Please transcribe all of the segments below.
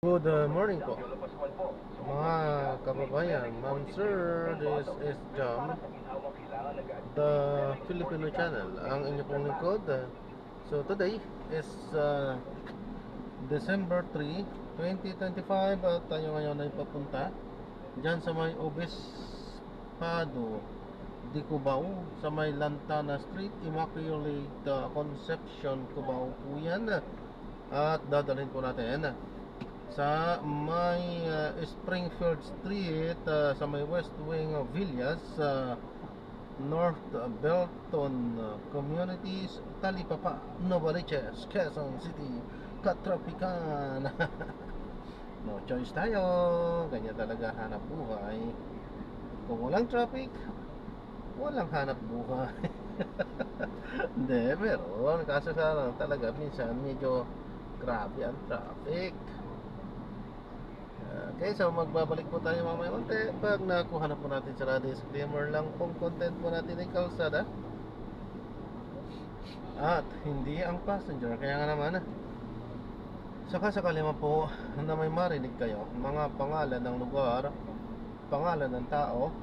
Good morning po mga kababayan. Ma'am sir, this is Jam, the Filipino channel, ang inyong pong lingkod. So today is December 3, 2025 at tayo ngayon ay papunta dyan sa may Obispado di Cubao, sa may Lantana Street, Immaculate Conception, Cubao po yan. At dadalhin po natin sa may Springfield Street, sa may West Wing Villas, North Belton Communities, Talipapa, Novaliches, Quezon City, Katrapikan. No choice tayo, ganyan talaga hanap buhay. Kung walang traffic, walang hanap buhay. Hindi, meron. Kaso lang talaga minsan medyo grabe ang traffic. Okay, so magbabalik po tayo mamaya konti pag nakuha na po natin sa disclaimer lang kung content po natin ay kalsada at hindi ang passenger. Kaya nga naman, sakasakali man po na may marinig kayo mga pangalan ng lugar, pangalan ng tao,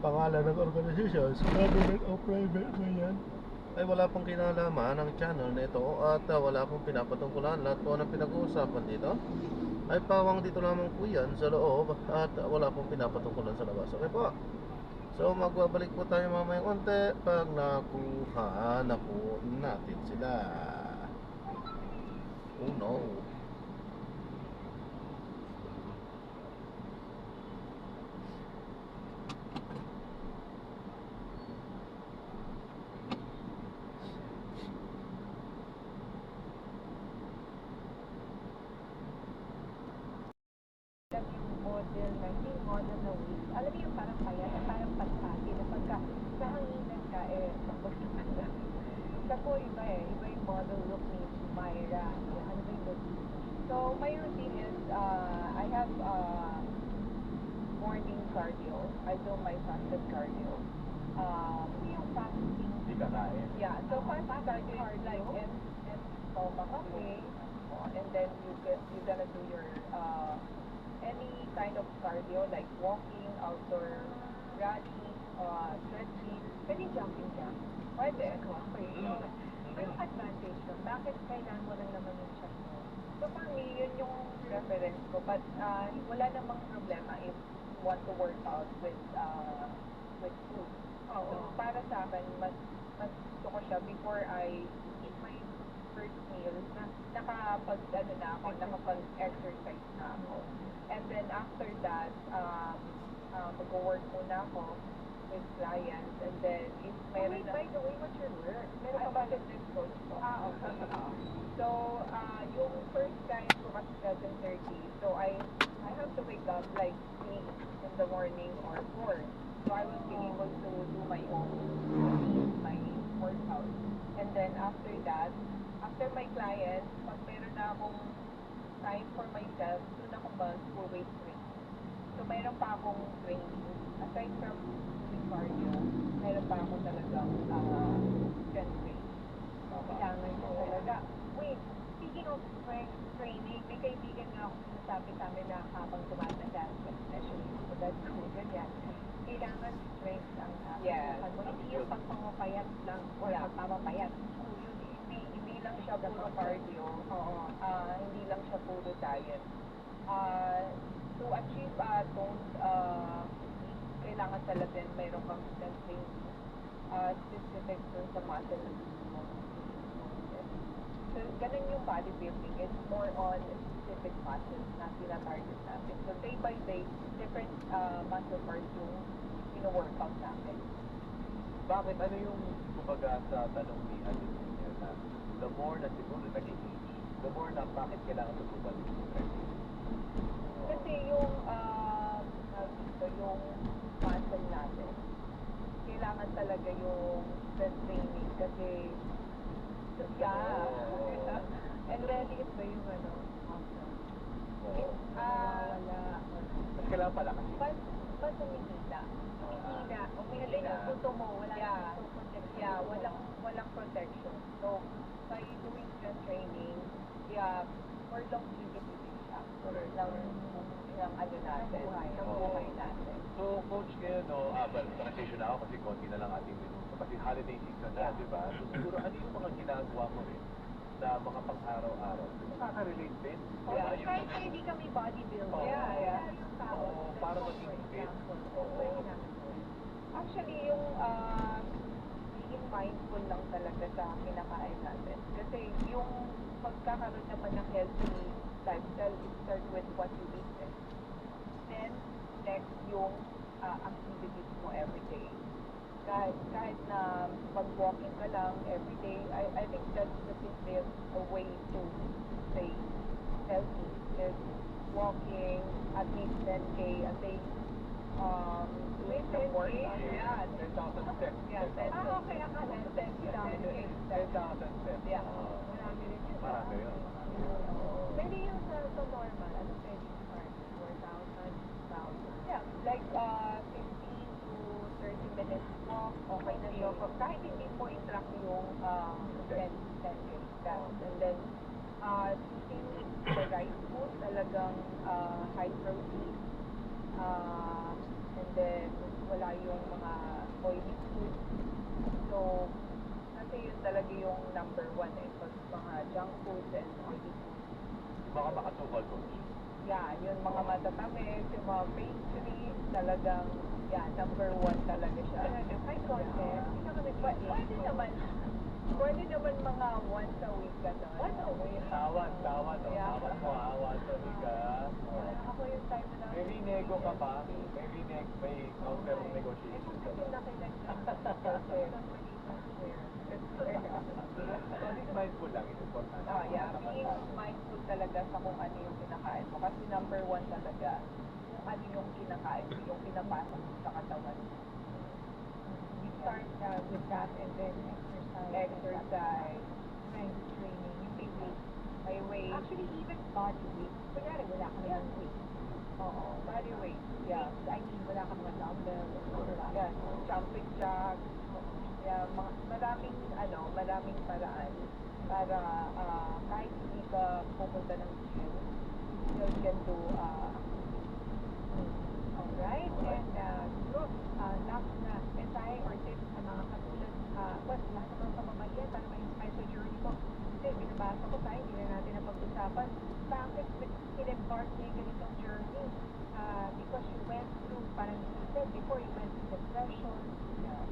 pangalan ng organizations, government o private man yan, ay wala pong kinalaman ang channel na ito at wala pong pinapatungkulan. Lahat po ng pinag-uusapan dito ay pawang dito lamang po yan sa loob at wala pong pinapatungkulan sa labas. Okay po? So magbabalik po tayo mamaya konti pag nakuha na po natin sila. Oh no. Yung model na hindi model na wig. Alam mo yung parang payat na parang pagpati na pagka nahanginan ka magbagsakan lang. Isa po iba iba yung model look ni Myra. Ano ba yung look? So my routine is I have morning cardio. I do my fasted cardio. Yung fasting. Hindi ka kain. Yeah, so fasting cardio is like and stomach okay. And then you're gonna do your any kind of cardio like walking, outdoor running, stretching, pwede jumping jack. Pwede, okay. Yung advantage yun, bakit kailangan mo lang naman yung chat mo? So for me, yun yung preference ko. But wala namang problema if you want to work out with food. So para sa akin, mas gusto ko siya before I eat my first meal na nakapag-exercise na ako. And then after that, mag-work muna ako with clients. And then if meron by the way, what's your work? Meron ka ba fitness coach po? Okay. So, yung first client ko kasi 7:30. So I have to wake up like 3 in the morning or 4. So I will be able to do my own routine, my workout. And then after that, after my client, pag meron na akong time for myself, doon ako full weight training. So mayroon pa akong training. Aside from doing cardio, meron pa ako talagang strength training. So kailangan ko talaga. Wait, speaking of strength training, may kaibigan nga ako sinasabi sa amin na habang tumatanda, especially sa dad ko, ganyan, kailangan strength ang hindi yung pagpapapayat lang o pagpapapayat. Hindi lang siya puro cardio, hindi lang siya puro diet. To achieve toned kailangan talaga mayroon kang strength training specific dun sa muscle na gusto mo. So, ganun yung bodybuilding. It's more on specific muscles na tinatarget natin. So, day by day, different muscle parts yung workout natin. Bakit? Ano yung kumbaga sa tanong ni Alice niya na the more na siguro nag-age, the more na bakit kailangan tutupan yung training? Kasi yung yung muscle natin, kailangan talaga yung strength training kasi and release ba yung muscle? Wala. Mas kailangan pala kasi. Mas humihila. Humihila yung puto mo, walang protection. So, by doing strength training, for longevity din siya. Correct. ng ano natin, ng buhay natin. So, Coach, ngayon, no, well, transition na ako kasi konti na lang ating minuto. Kasi holiday season na, di ba? So, siguro, ano yung mga ginagawa mo rin na mga pang-araw-araw? Nakaka-relate din. di ba? Yeah, Yung kahit mga- hindi kami bodybuilder. Oo. Yeah. Yung tao. Oo, para maging fit. Actually, yung being mindful lang talaga sa kinakain natin. Kasi yung pagkakaroon naman ng healthy lifestyle, it starts with what you eat. Then, next yung activities mo everyday. Kahit na pag-walking ka lang everyday, I think that's the simplest way to stay healthy is walking at least 10K a day. Doing some workout. Yeah, 10,000 steps. yeah, 10. Okay, akala 10 lang. 10,000 steps. Yeah. Oo. Marami rin yun. Marami yun. Pwede yung sa normal, ano pwede start? 4,000, 1,000. Yeah, like 15 to 30 minutes walk, okay na siya. Kahit hindi mo i-track yung 10K steps. And then, choosing the right food, talagang high protein. And then, wala yung mga oily food. So, kasi yun talaga yung number one pag mga junk food and oily food. Baka makasukal, Coach. Yeah, yung mga matatamis, yung mga pastry, talagang, yeah, number one talaga siya. Hi, Content. Pwede naman mga once a week ka doon. Once a week? Tawad, tawad. Yeah. Tawad mo, awan. Sabi ka. Ako yung type na May rinego ka pa. May counter negotiation ka kasi ba? nakinig na So, at least mindful lang. It's important. yeah, being mindful talaga sa kung ano yung kinakain mo. Kasi number one talaga, kung ano yung kinakain mo, yung pinapasok mo sa katawan mo. You start with that and then exercise, strength training, yung may weight. Actually, even body weight. Kunyari, wala ka naman weight. Oo, body weight. Yeah. I mean, wala ka mga dumbbell. Yeah, jumping jacks. Yeah, maraming paraan para kahit hindi ka pupunta ng gym, you can do alright, and look, last na mensahe or tips sa mga katulad, lahat ng pamamagitan para ma-inspire sa journey ko. Kasi binabasa ko tayo, hindi na natin napag-usapan. Bakit in-embark niya yung ganitong journey? Because you went through, parang you said before, you went through depression,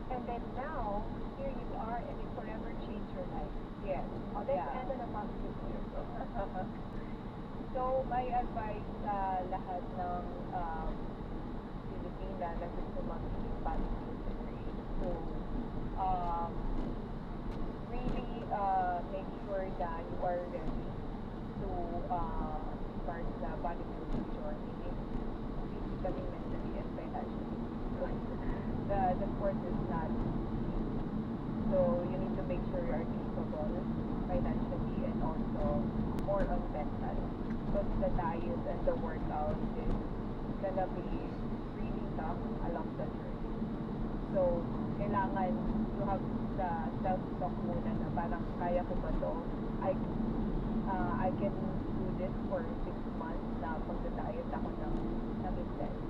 and then now, here you are, and it forever changed your life. Yes. Oh, let's end on a positive note. So, my advice sa lahat ng Pilipina na gusto magiging positive to really make sure that you are ready to start the bodybuilding journey physically, mentally, and financially. The sport is not easy. So you need to make sure you are capable financially and also more on mental. Because the diet and the workout is gonna be really tough along the journey. So kailangan you have the self-talk muna na parang kaya ko ba to? I can do this for 6 months na pagda-diet ako ng intense.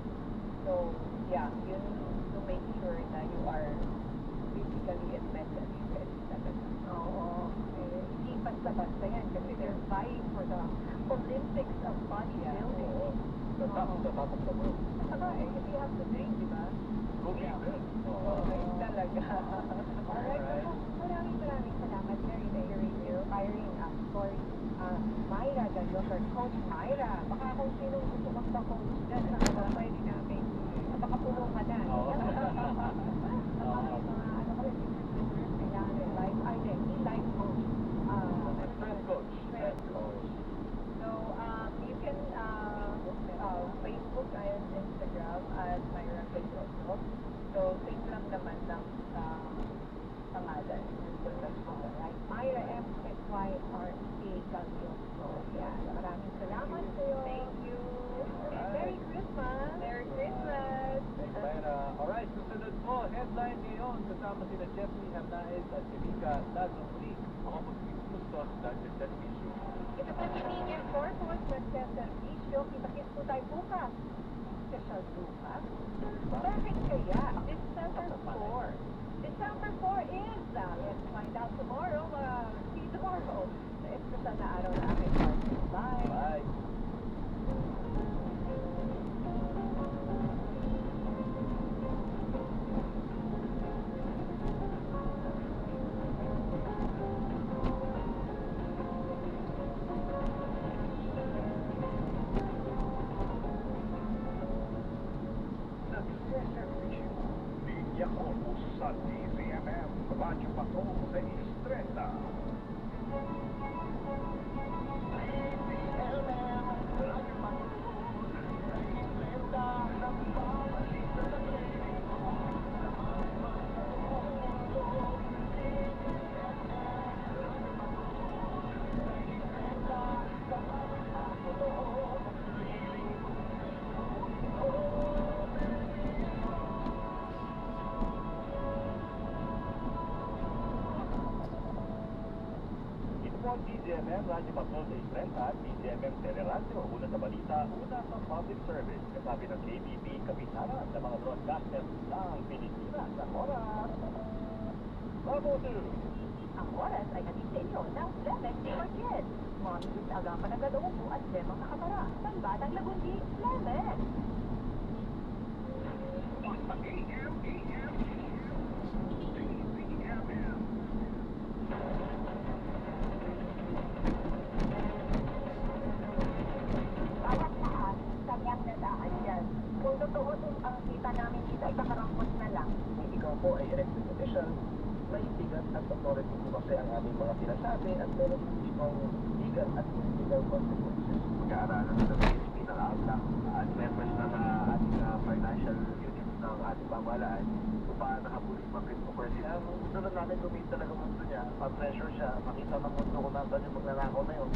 So, yeah, yun to make sure na you are physically and mentally ready talaga. Oo. Hindi basta-basta yan kasi they're vying for the Olympics of bodybuilding. The top of the world. Saka, if you have to drink, di ba? Go big. Talaga. Alright, so, maraming salamat. Very inspiring story. Myra, Dr. Coach Myra. Baka kung sinong gusto magpa-coach dyan, pwede namin. Baka puno ka na. Oo. Mga ano ko rin, kailangan rin life coach. Strength coach. Strength coach. So, you can Facebook and Instagram as Myra Gayoso. So, same lang naman ng pangalan. Right? Myra M-Y-R-A Gayoso. Yan. Maraming salamat sa'yo. Thank you. And Merry Christmas. Merry Christmas. Mayra. Alright, susunod po. Headline ngayon. Kasama sina Jeffrey Hernandez at Erika Dagomri. Ako po si Bustos, Dr. Servicio. Ito po si Minion Corpus, nagsaservisyo Tokyo. Kita-kits po tayo bukas. Special bukas? Bakit kaya? December 4. December 4 is, let's find out tomorrow. See you tomorrow. Sa espesyal na araw na aking partner. Bye. Bye. Nagseservisyo. Linya Corpus sa DZMM. Radyo Patong sa Istreta. DZMM Radyo Patrol sa Istrenta, DZMM Teleradyo, una sa balita, una sa public service, kasabi ng KBP, kapisanan ng mga broadcaster ng Pilipinas sa oras. Bravo 2! Ang oras ay hatid sa inyo ng Flemex for Kids. Mami, agapan agad ang upo at lemang nakatara. Pambatang lagundi, Flemex. Basta AM, DZMM. Bawat lahat, kanyang nadaan dyan. Kung totoo ang kita namin dito ay kakarampot na lang. Kung ikaw po ay elected official, may bigat at authority po kasi ang aming mga sinasabi at meron po itong legal at legal consequences. Mag-aaralan na ng PSP ng outlook at members ng ating financial units ng ating pamahalaan kung paano nakabuli mga cryptocurrency. Ang gusto na namin gumit talaga mundo niya, pa-pressure siya, makita ng mundo kung nasan yung magnanakaw na yun.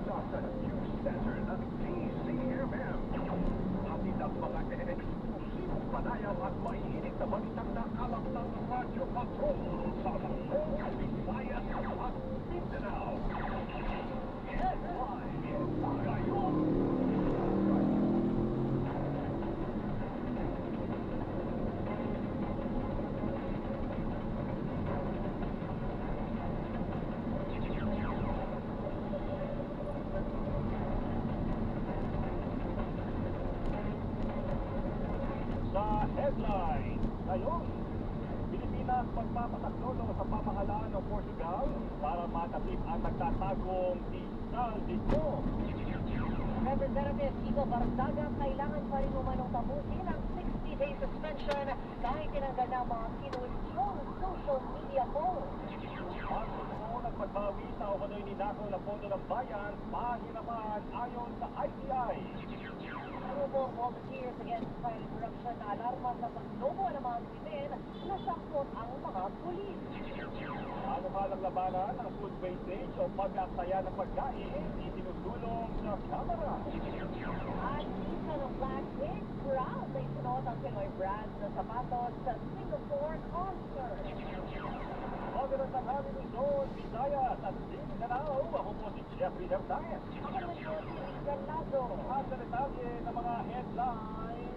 Nasa news center ng DZMM. Hatid ang mga eksklusibong panayam at mahihinig na balitang nakakalap ng Radyo Patrol sa Luzon, Visayas at Mindanao. Headline ngayon. Sa headline ngayon, Pilipinas magpapasaklolo sa pamahalaan ng Portugal para matatip ang nagtatagong si Saldico. Representative Kiko Bardaga, kailangan pa rin umanong tapusin ang 60-day suspension kahit tinanggal na mga kinuwestiyon social media posts. Ang susunod at pagbawi sa ukano'y ninakaw na pondo ng bayan, pahirapan ayon sa ICI. Grupo Volunteers Against Violent Corruption na alarma sa paglobo ng mga krimen na sakot ang mga pulis. Ano malang labanan ng food wastage o pag-aksaya ng pagkain, itinutulong sa kamera. At isa ng Black is proud na isunod ang Pinoy brand na sapatos sa Singapore concert. Magandang tanghali Luzon, Visayas at Mindanao. Ako po si Jeffrey Hernandez. Ako naman po si Rizal Lazo. At sa detalye ng mga headline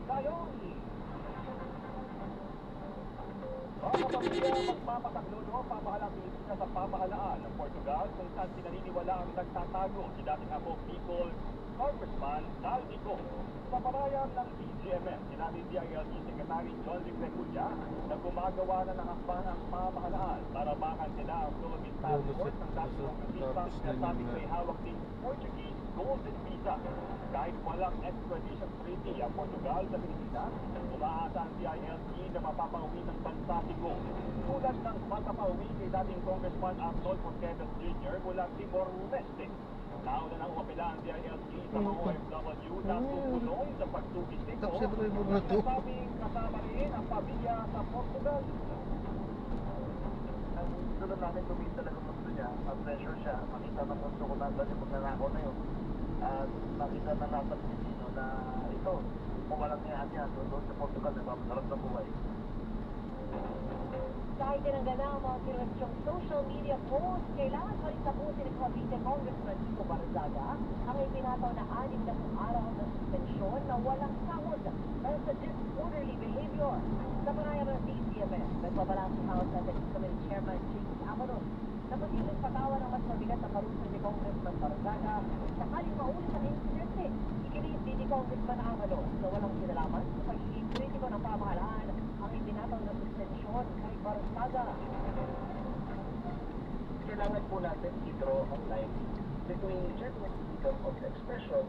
ngayon. Mga kapamilya, magpapataklulo ang pamahalang Pilipinas sa pamahalaan ng Portugal kung saan pinaniniwala ang nagtatago si dating Apo Bicol Congressman Saldico. Sa panayam ng DZMM, sinabi DILG Secretary John Rick Reculla na gumagawa na ng hakbang ang pamahalaan para makansela ang Philippine passport ng dating kongresistang sinasabing may hawak din Portuguese golden visa. Kahit walang extradition treaty ang Portugal sa Pilipinas, umaasa ang DILG na mapapauwi ng bansa si Go. Tulad ng pagpapauwi kay dating Congressman Arnolfo Queves Jr. mula Timor-Leste. Nauna nang umapila ang DILG sa mga OFW na tutulong sa pagtugis nito. Taxi driver na to. Nasabing kasama rin ang pamilya sa Portugal. Ang gusto namin gumit talaga mundo niya, pa-pressure siya, makita ng mundo kung nasan yung magnanakaw na yun. At makita na lahat ng Pilipino na ito, kung walang niya doon sa Portugal, nagpapasarap ng buhay. Kahit tinanggal na ang mga kinuwestiyong social media post, kailangan pa rin tapusin ni Cavite Congressman Kiko Barzaga ang ipinataw na 60 araw na suspensyon na walang sahod dahil sa disorderly behavior. Sa panayam ng DCMS, nagbabala si House Ethics Committee Chairman James Amaron na posibleng patawan ng mas mabigat na parusa ni Congressman Barzaga sakaling maulit ang insidente. Ikiniit din ni Congressman Amaron na walang kinalaman sa pagiging kritiko ng pamahalaan ang ipinataw na suspensyon kay Barzaga. Kailangan po natin i-draw ang line between genuine freedom of expression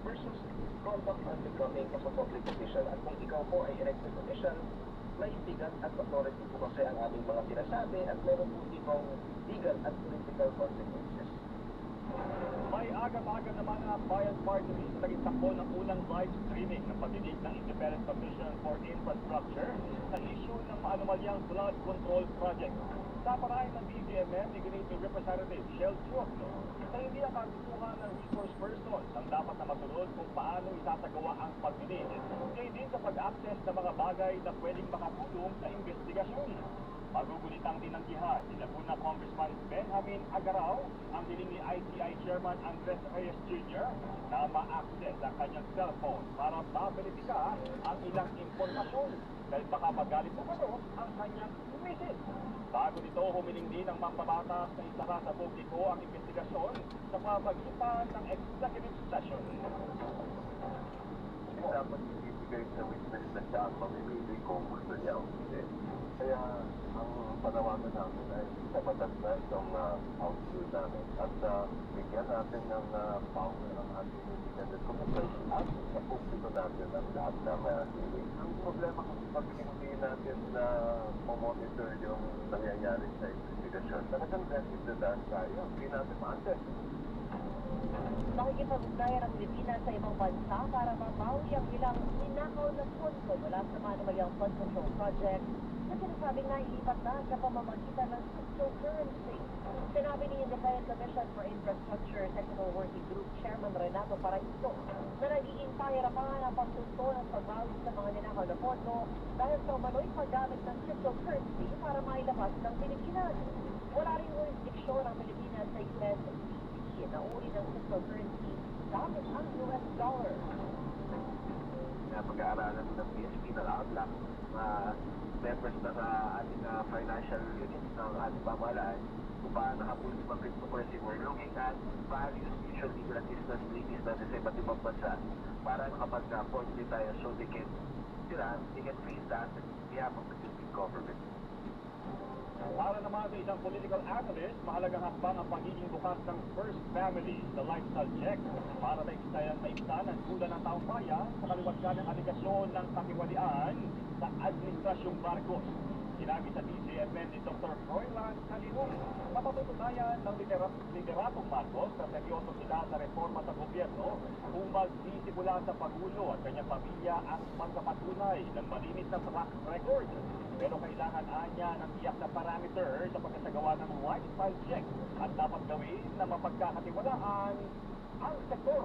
versus conduct unbecoming of a public official. At kung ikaw po ay elected official, may bigat at authority po kasi ang aming mga sinasabi at meron po ditong legal at political consequences. May agam-agam naman ang Bayan Party List na naging takbo ng unang live streaming ng pagdinig ng Independent Commission for Infrastructure sa issue ng maanumalyang flood control project. Sa parayan ng DZMM, iginit ni Representative Shell Chocno na hindi ang kagustuhan ng resource persons ang dapat na masunod kung paano itatagawa ang pagdinig. Ngayon din sa pag-access ng mga bagay na pwedeng makatulong sa investigasyon. Magugulitang tinanggihan ni Laguna Congressman Benjamin Agaraw ang hiling ni ICI Chairman Andres Reyes Jr. na ma-access ang kanyang cellphone para maverifika ang ilang impormasyon dahil baka magalit na ang kanyang misis. Bago nito, humiling din ang mambabatas na isara sa publiko ang investigasyon sa pamagitan ng executive session. Dapat ibigay sa witness na siya ang mamimili kung gusto niya o hindi. Kaya ang panawagan namin ay sapatat na itong outflow namin at bigyan natin ng power ang ating independent commission at sa publiko natin ang lahat na may ang problema kung pag hindi natin na monitor yung nangyayari sa investigasyon, talagang vested na dahil tayo, hindi natin ma-assess. Makikipag-ugnayan ang Pilipinas sa ibang bansa para mabawi ang ilang ninakaw na pondo mula sa maanumalyang flood control project na sinasabing nailipat na sa pamamagitan ng cryptocurrency. Sinabi ni Independent Commission for Infrastructure Technical Working Group Chairman Renato Paraiso na nagiging pahirapan ang pagsunto ng pagbawi sa mga ninakaw na pondo dahil sa umano'y paggamit ng cryptocurrency para mailabas ng Pilipinas. Wala rin jurisdiksyon ang Pilipinas sa US na uri ng cryptocurrency gamit ang US dollar. Pag-aaralan ng PSP na lahat members na sa ating financial units ng ating pamahalaan kung paano nakapulong ng cryptocurrency. We're looking at various mutual legal assistance treaties na sa iba't ibang bansa para makapag-point din tayo so they can freeze the assets on behalf of the Philippine government. Para naman sa isang political analyst, mahalagang hakbang ang pagiging bukas ng First Family sa lifestyle check para maibsan ang duda ng taong bayan sa kaliwagyan ng aligasyon ng kakiwalian sa Administrasyong Marcos. Sinabi sa DCMN ni Dr. Froilan Calinong, mapatutunayan ng lideratong Marcos na seryoso sila sa reforma sa gobyerno kung magsisimula sa Pangulo at kanyang pamilya ang pagkapatunay ng malinis na track record. Pero kailangan anya ng tiyak na parameter sa pagkasagawa ng lifestyle check at dapat gawin na mapagkakatiwalaan ang sektor.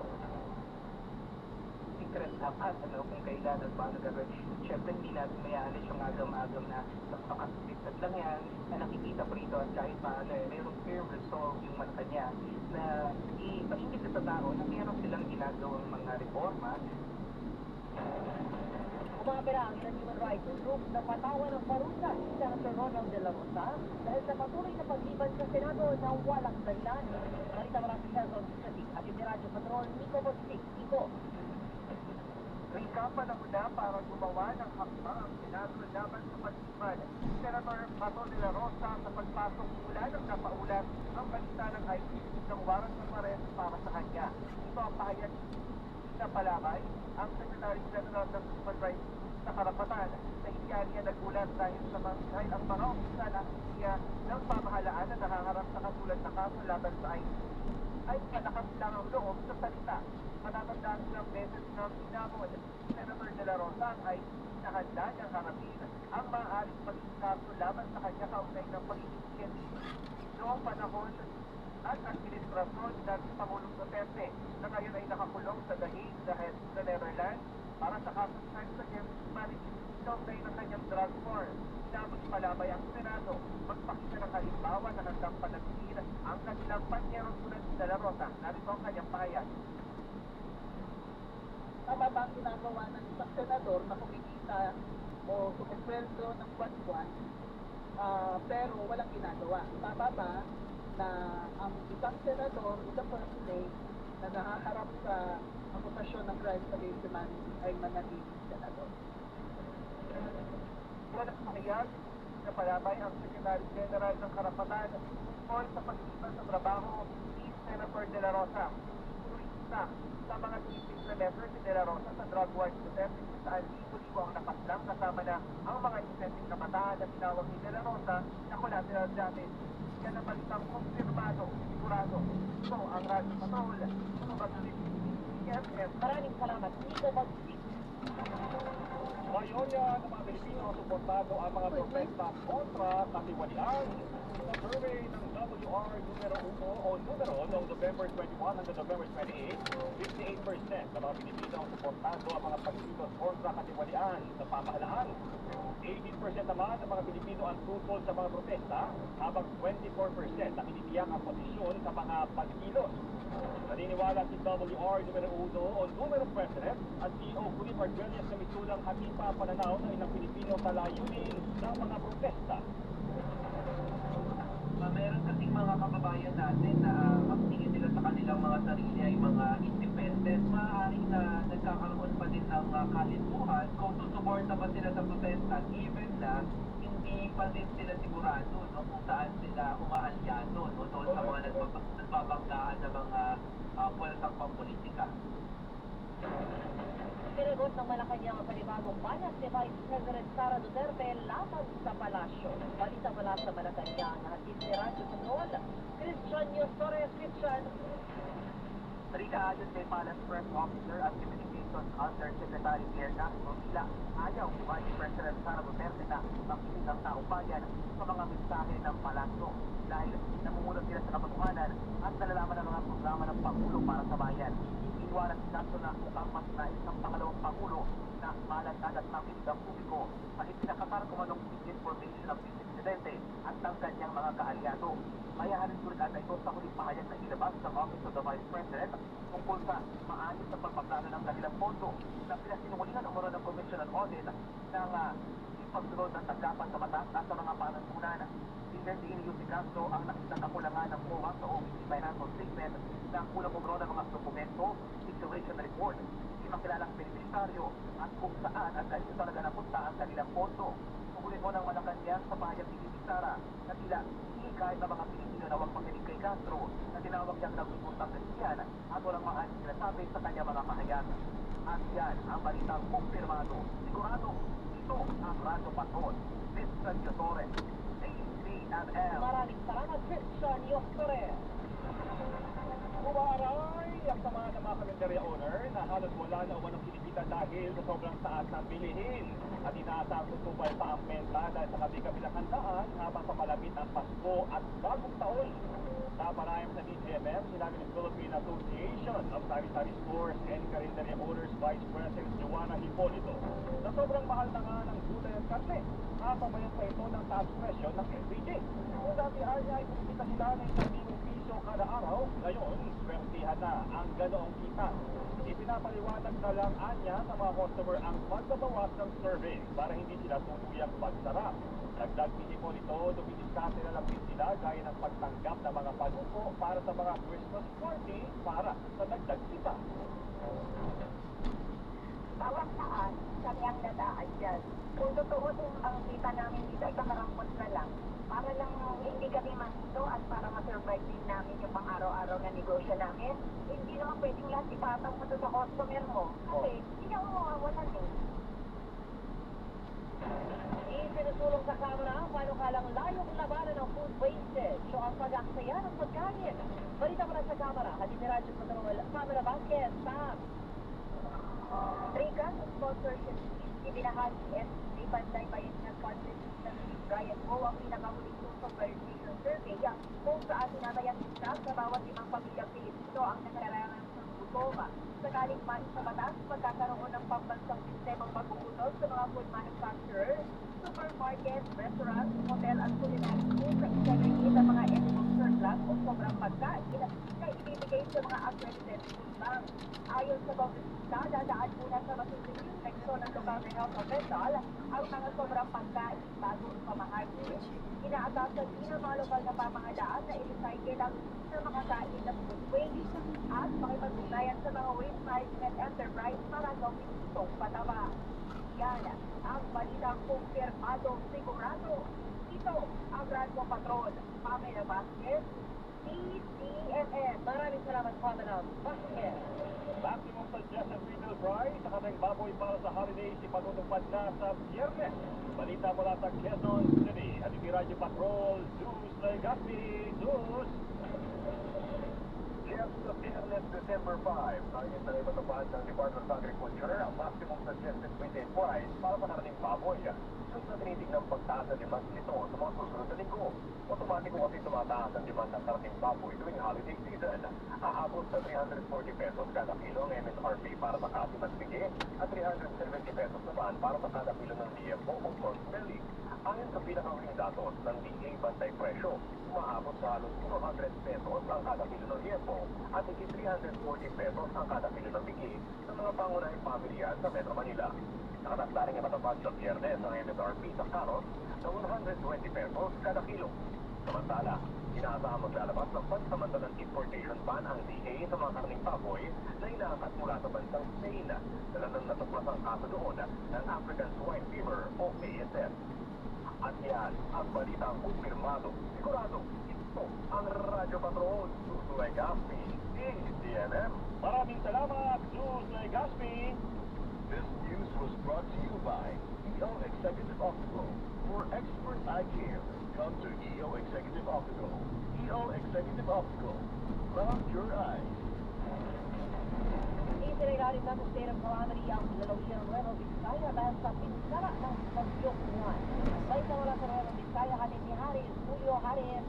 Secret dapat, kung kailan at paano gagawin. Siyempre, hindi natin mayaalis yung agam-agam na napakasipit lang yan, na nakikita po rito at kahit paano, mayroong firm resolve yung mata niya na ipasingit sa tao na mayroon silang ginagawang mga reforma. Umabira ang ilang human rights group na patawan ng parusa si Senator Ronald De La Rosa dahil sa patuloy na pagliban sa Senado na walang dahilan. Marita mula sa Quezon City at yung Radyo Patrol, Nico Botsik. Nico. Rikapan ang una para gumawa ng hakbang ang Senado laban sa pagliban. Senator Pato De La Rosa sa pagpasok mula ng napaulat ang balita ng ICC ng warrant ng arrest para sa kanya. Ito ang pahayag na palabay ang Secretary General ng Human Rights sa karapatan na hindi niya nagulat dahil ang mga opisyal ng ng pamahalaan na nakaharap sa katulad na kaso laban sa ICC ay malakas lang ang loob sa salita. Matatandaan ng beses ng inamon Senator De La Rosa ay nahanda niyang harapin ang maaaring maging kaso laban sa kanya kaugnay ng pag-iisip noong panahon at administrasyon ng Pangulong Duterte na ngayon ay nakakulong sa The Hague sa Netherlands para sa kaso ng sex against humanity kaugnay ng kanyang drug war. Inamon pala Malabay ang Senado magpakita ng halimbawa na handang panagsin ang kanilang panyerong tulad ni De La Rosa. Narito ang kanyang pahayag. Tama ba ang ginagawa ng isang senador na kumikita o sumisweldo ng buwan-buwan, pero walang ginagawa? Tama ba na ang isang senador, isang personate na nahaharap sa akusasyon ng crimes against humanity ay manatiling senador? Walang pahayag na palabay ang Secretary General ng Karapatan tungkol sa pag-iba sa trabaho ni Senator De La Rosa. Isa sa mga titig na member ni De La Rosa sa drug war Duterte kung saan libo-libo ang napaslang kasama na ang mga inosenteng kabataan na tinawag ni De La Rosa na collateral damage. Yan ang balitang kumpirmado, sigurado. Ito ang Radyo Patrol. Mag-sip, CFM. Maraming salamat, Nico Bagsik. Ngayon yan, ang mga Pilipino suportado ang mga protesta kontra katiwalian. Sa survey ng WR numero 1 o numero noong November 21 hanggang November 28, 58% ng mga Pilipino ang suportado ang mga pagsilos kontra katiwalian sa pamahalaan. 18% naman ng mga Pilipino ang tutol sa mga protesta, habang 24% ang initiyak ang posisyon sa mga pagkilos. Naniniwala si WR numero 1 o numero President at CEO Philip Arguelles na misulang hati pa pananaw ng ilang Pilipino sa layunin ng mga protesta. Meron kasing mga kababayan natin na ang tingin nila sa kanilang mga sarili ay mga independent. Maaaring na nagkakaroon pa din ng kalintuhan kung susuporta ba sila sa protesta even na hindi pa din sila sigurado kung saan sila umaalyado doon sa mga nagbabanggaan ng mga pwersang pampolitika. Pinagot ng Malacanang ang panibagong panas ni Vice President Sara Duterte laban sa palasyo. Balita mula sa Malacanang, hatid ni Radyo Patrol, Christian Yosores. Christian. Rika, ayon kay Palace Press Officer at Communications Undersecretary Pierre Castro, tila ayaw ni Vice President Sara Duterte na makinig ang taong bayan sa mga mensahe ng palasyo dahil namumulot sila sa katotohanan at nalalaman ng mga programa ng Pangulo para sa bayan. Iniwala si Castro na mukhang mas nais ng pangalawang Pangulo na malatag at makinig ang publiko sa ipinakatarkumanong disinformation ng Vice-Presidente at ng kanyang mga kaalyado. Mayahalin tulad ata ito sa huling pahayag na ilabas ng Office of the Vice President tungkol sa maayos na pagpaplano ng kanilang pondo na pinasinungalingan umuro ng Commission on Audit ng ipagsunod ng tanggapan sa batas at sa mga panuntunan. Hindi ni si Castro ang nakitang kakulangan ng COA sa OBC Financial Statement na kulang umuro ng mga dokumento, situation report, hindi makilalang beneficiaryo at kung saan at kanino talaga napunta ang kanilang pondo. Sugulit mo ng Malacanang sa pahayag ni Sara na tila hindi kahit na mga Pilipino na huwag makinig kay Castro na tinawag niyang nagpiputang Kristiyan at walang maaaring sinasabi sa kanyang mga pahayag. At yan ang balitang kumpirmado. Sigurado, ito ang Radyo Patrol. Christian Yosores. Maraming salamat, Christian Yosores. Umaray ang sama ng mga kalendarya owner na halos wala na umanong kinikita dahil sa sobrang taas ng bilihin. At inaasang tutupal pa ang benta dahil sa kabi-kabilang handaan habang papalapit ang Pasko at Bagong Taon. Sa parayam sa DGMM, sinabi ng Philippine Association of Sari-Sari Stores and Kalendarya Owners Vice President Joanna Hipolito na sobrang mahal na nga ng gulay at karne. Kapabayan pa ito ng taas presyo ng LPG. Kung dati ay kumikita sila ng 1,000 piso kada araw, ngayon, swertihan na ang ganoong kita. Ipinapaliwanag na lang anya sa mga customer ang pagbabawas ng serving para hindi sila tuluyang pagsara. Dagdag pinipon ito, dumidiskarte na lang din sila gaya ng pagtanggap ng mga panuko para sa mga Christmas party para sa dagdag kita. Bawat saan, kami ang dadaan dyan. Kung totoo din ang kita namin dito, ipakarangkot na lang. Para lang hindi kami mahito at para ma-survive din namin yung pang-araw-araw na negosyo namin. Hindi naman pwedeng lahat ipatang mo sa customer mo. Kasi hindi ka mawawalan eh. Isinusulong sa Kamara ang panukalang layong labanan ng food wastage o ang pag-aksaya ng pagkain. Balita mula sa Kamara, hatid ni Radyo Patrol, Pamela Vasquez, Sam. Rika, sponsorship ibinahagi SC Panday Bayanihan Constitution Brian Mo ang pinakahuling tusong verification survey kung saan tinatayan nila sa bawat 5 pamilyang Pilipino ang nakararangan ng gutoma. Sakaling man sa batas, magkakaroon ng pambansang sistemang pag-uutol sa mga food manufacturer supermarket, restaurant, hotel at culinary schools na i-segregate ang mga edible surplus o sobrang pagkain na ibibigay sa mga accredited food banks. Ayon sa kongresista, dadaan muna sa masusing inspeksyon ng lokal na health official ang mga sobrang pagkain bago ipamahagi. Inaatasan din ang mga lokal na pamahalaan na i-recycle ang sa mga kain na food waste at makipag-ugnayan sa mga waste management enterprise para gawin itong pataba. Yan ang balitang kumpirmado sigurado. Ito ang Radyo Patrol. Pamela Vasquez, DZMN. Maraming salamat, Pamela Vasquez. Maximum suggested retail price sa kateng baboy para sa holidays ipatutupad na sa Biyernes. Balita mula sa Quezon City. At yung Radyo Patrol, Zeus Legaspi. Zeus! Yes, sa Biyernes, December 5, target na ibatupad ng Department of Agriculture ang maximum suggested retail price para sa karating baboy. Sus na tinitignan pagtaas ang demand nito sa mga susunod na linggo. Otomatiko kasi tumataas ang demand ng karating baboy tuwing holiday season. Aabot sa 340 pesos kada kilo ang MSRP para sa kasim at pigi at 370 pesos naman para sa kada kilo ng liempo o pork belly. Ayon sa pinakahuling datos ng DA Bantay Presyo, umaabot sa halos 200 pesos ang kada kilo ng liempo at higit 340 pesos ang kada kilo ng pigi sa mga pangunahing pamilya sa Metro Manila. Nakatakda rin ang matapad sa Biyernes ang MSRP sa carrot na 120 pesos kada kilo. Samantala, inaasahang maglalabas ng pansamantalang importation ban ang DA sa mga karning baboy na inaakat mula sa bansang Spain dala ng natuklasang kaso doon ng African Swine Fever o ASF. At yan ang balitang kumpirmado. Sigurado, ito ang Radyo Patrol. Susulay Gaspi, DZMM. Maraming salamat, Zeus Legaspi. This news was brought to you by EO Executive Optical. For expert eye care, come to EO Executive Optical. EO Executive Optical. Cloud your eyes. Isinailalim na sa state of calamity ang lalawigan ng Nueva Vizcaya dahil sa pinsala ng bagyong Juan. Balita mula sa Nueva Vizcaya, hatid ni Haris, Julio Haris.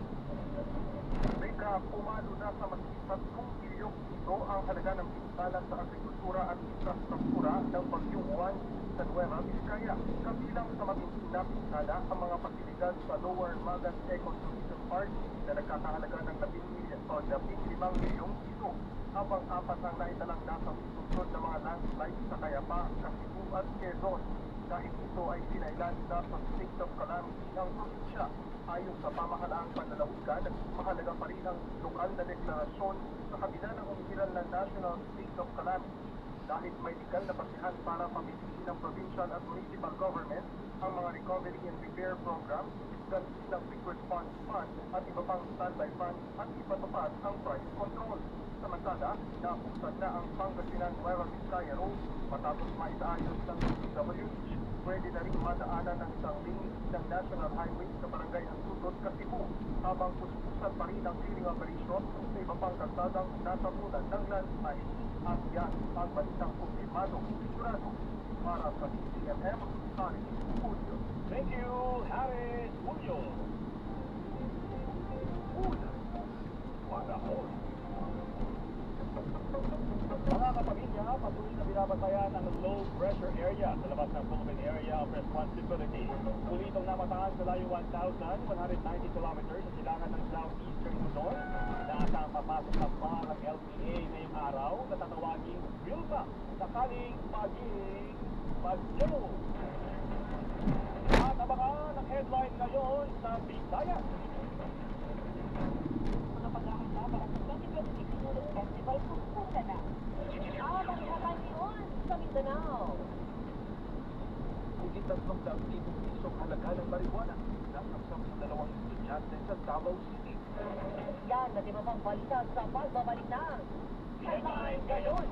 Rika, pumalo na sa mahigit 3 bilyong piso ang halaga ng pinsala sa agrikultura at infrastruktura ng bagyong Juan sa Nueva Vizcaya. Kabilang sa matinding na pinsala ang mga pasilidad sa Lower Magan Ecotourism Park na nagkakahalaga ng 15 milyong piso. Habang 4 ang naitalang nasa susunod ng mga landslide sa Cayapa, Cebu at Quezon. Dahil ito ay sinailan na sa state of calamity ng probinsya. Ayon sa pamahalaang panlalawigan, mahalaga pa rin ang lokal na deklarasyon sa kabila ng umiiral na national state of calamity dahil may legal na basihan para pamiliin ng provincial at municipal government ang mga recovery and repair program, ganti ng quick response fund at iba pang standby fund at ipatupad ang price control. Samantala, nausad na ang Pangasinan Nueva Vizcaya Road matapos maisaayos ng DPWH. Pwede na rin madaanan ng isang lane ng National Highway sa Barangay Antutot, Cebu, habang puspusan pa rin ang clearing operation sa iba pang kalsadang nasa punan ng landslide. At yan ang balitang kumpirmado, sigurado, para sa DZMM, Haris Julio. Thank you, Haris Julio. Una, panahon. Mga kapamilya, patuloy na binabantayan ang low pressure area sa labas ng Philippine Area of Responsibility. Muli itong namataan sa layo 1,190 kilometers sa silangan ng southeastern Luzon. Naasang papasok na ba ang LPA ngayong araw na tatawaging Wilma sakaling maging bagyo. At abangan ang headline ngayon sa Bisaya. Mga paghahanda para sa 2026 Sinulog Festival pupunta na. Balitaan ngayon sa Mindanao. Higit 300,000 pisong halaga ng marijuana nasaksak sa 2 estudyante sa Davao City. Yan at iba pang balita sa pagbabalik ng Headline Ngayon.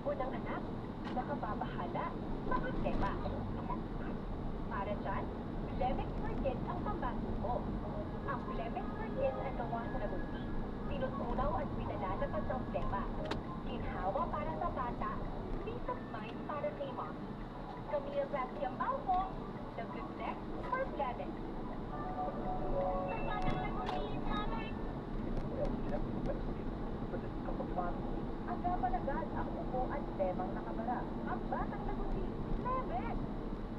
Unang anak, baka babahala. Bakit tema? Para dyan, Blemex for Kids ang pambasuko. Ang Blemex for Kids ay gawa sa labuti. Tinutunaw at pinalalapat ng plema. Ginhawa para sa bata. Peace of mind para kay mom. Camille Garcia Malvo, the Blemex for Blemex. Well, agad ang upo at lemang nakabara. Ang batang lagundi, Lemex!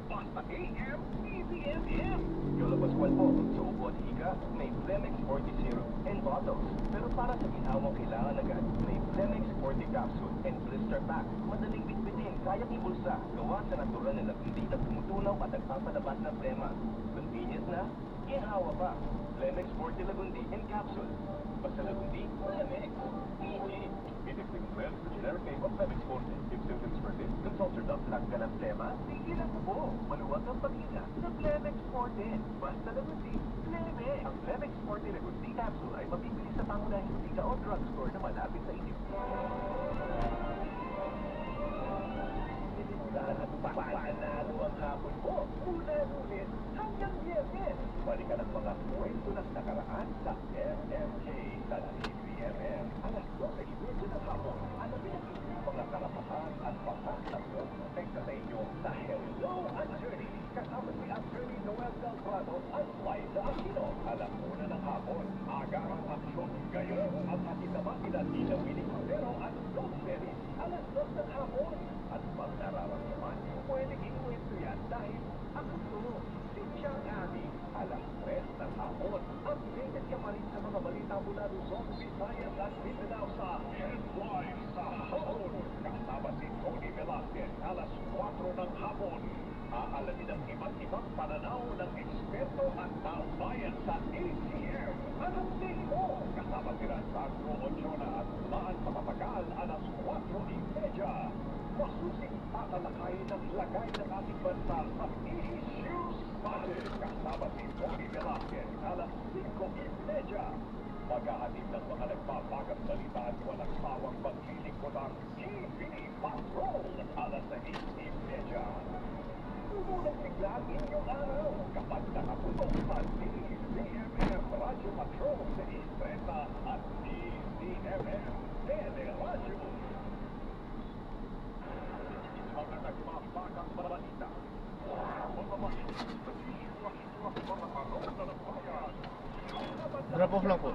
Basta AM, PBMM. Yola Pascual po, sa upo at higa, may Blemex 40 syrup and bottles. Pero para sa ginawang kailangan agad, may Blemex 40 capsule and blister pack. Madaling bitbitin, kayang ibulsa, gawa sa natural na lagundi na tumutunaw at nagpapalabas ng plema. Convenient na, ginhawa pa. Blemex 40 lagundi and capsule. Basta lagundi, Blemex. Easy. It is declared the generic name of Blemex 40. If symptoms persist, consult your doctor. Tanggal ang plema, tigilan mo po. Maluwag ang paghinga sa Blemex 40. Basta lagundi, Blemex. Ang Blemex 40 Lagundi Capsule ay mabibili sa pangunahing tiga o drugstore na malapit sa inyo. Panalo ang hapon mo. Mula Lunes hanggang Biyernes. Balikan ang mga kwento ng nakaraan sa MMK sa TVMM. Alas 12:30 ng hapon. Alamin ang inyong mga karapatan at pagkakasyon. Teksa sa inyo sa Hello Attorney. Kasama si Attorney Noel Delgado at Liza Aquino. Alas 1 ng hapon. Aga ang aksyon. Ngayon ang hatid naman nila Tita Winnie Cordero at Doc Ferry. Alas 2 ng hapon. At pag nararamdaman, pwede ikwento yan dahil ako to, si Chang Abby. Alas 3 ng hapon. Updated ka pa rin sa mga balita mula Luzon, Visayas at Mindanao sa Headlines sa hapon. Kasama si Tony Velasquez. Alas 4 ng hapon. Aalamin ang iba't ibang pananaw ng eksperto at taumbayan sa ATM. Anong tingin mo? Kasama si Sandro Ochoa at Maan Papatagal. Alas 4:30. Masusing tatalakayin ng lagay ng ating bansa sa issues natin. Kasama si Tony Velasquez, alas 5:30. Maghahatid ng mga nagpapagang balita at walang sawang paglilingkod ang TV Patrol, alas 6:30. Tumulang bigla ang inyong araw kapag nakapunog sa DZMM Radio Patrol sa Istreta at DZMM Teleradyo. Mga nagpapagang balita. Drop off lang po.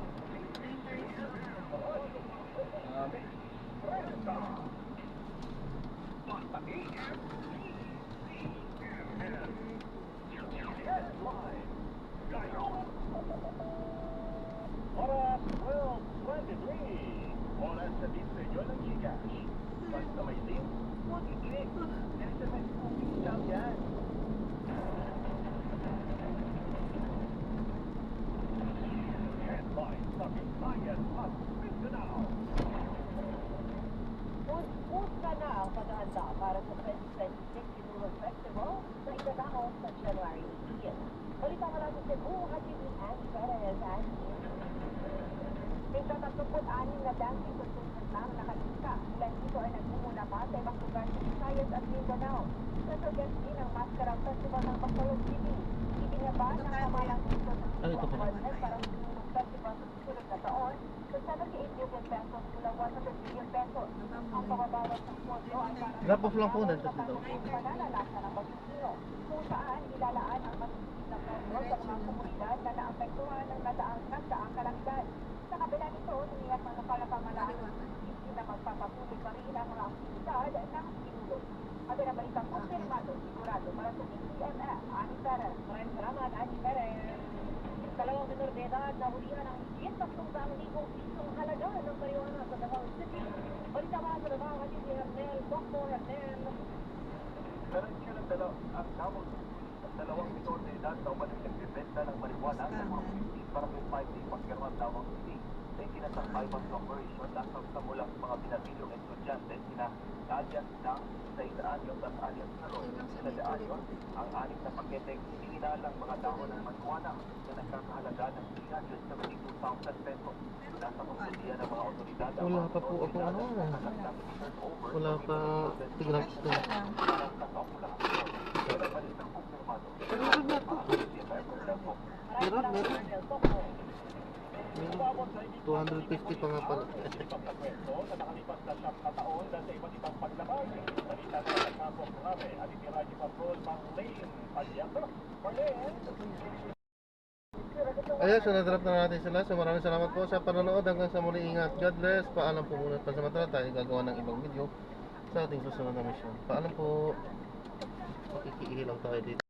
Oras 12:23. Oras sa disenyo ng Gcash. Basta may link, huwag i-click. SMS cookies lang yan. Headlines sa Visayas at Mindanao. Pusta na ang paghahanda para sa 2026 Siguro Festival na idadaos sa January 18. Balita mula sa Cebu, hatid ni Annie Perez. May 36 na dancing performers lang nakalista. Ilan dito ay nagmumula pa sa ibang lugar sa Visayas at Mindanao. Sasagat din ang Mascarang Festival ng Bacolod City. Ibinaba ng kamalang dito sa Ito po. para sa festival sa susunod na taon sa 78 million pesos mula 100 million pesos. Ang pagbabawas ng pondo ay para Drop off lang po nandito daw. pananalasa ng Baguio, kung saan ilalaan ang masusunod na pondo sa mga komunidad na naapektuhan ng nagdaang kalamidad. Sa kabila nito, tiniyak ng pamahalaan hindi na magpapatuloy pa rin ang mga aktibidad ng Siguro. At pinabalitang konfirmado, sigurado para sa TCMF, Annie Perez. Maraming salamat, Annie Perez. Dalawang minor de edad na hulihan ng higit 300,000 pisong halaga ng marijuana sa Davao City. Balita ba sa Davao kasi si Hernel, Dr. Hernel. Meron siya ng dalawang minor de edad na umalis nagbibenta ng marijuana sa mga Philippines para may 5-day pagkirman Davao City. Sa ikinasambay pang operation lasang sa mulang mga binabilyong estudyante sina alias Dang sa alias at alias Karol. Sina de Alion, ang 6 na paketeng hinihilalang mga dahon ng marijuana na nagkakahalaga ng 372,000 pesos. Nasa kumpulya ng mga otoridad ang Wala mga pa po ako ano. Wala pa tigrams na. Meron na to. Meron. 250 pa nga pala. Ipagkakwento sa nakalipas na 7 na taon na sa iba't ibang paglabag. Salita na sa Campo Grave at Radyo Patrol Marlene Pagliato. Marlene! Ayan, so na-drop na natin sila. So maraming salamat po sa panonood. Hanggang sa muli, ingat. God bless. Paalam po muna. Pansamantala tayo gagawa ng ibang video sa ating susunod na mission. Paalam po. Makikiihi lang tayo dito.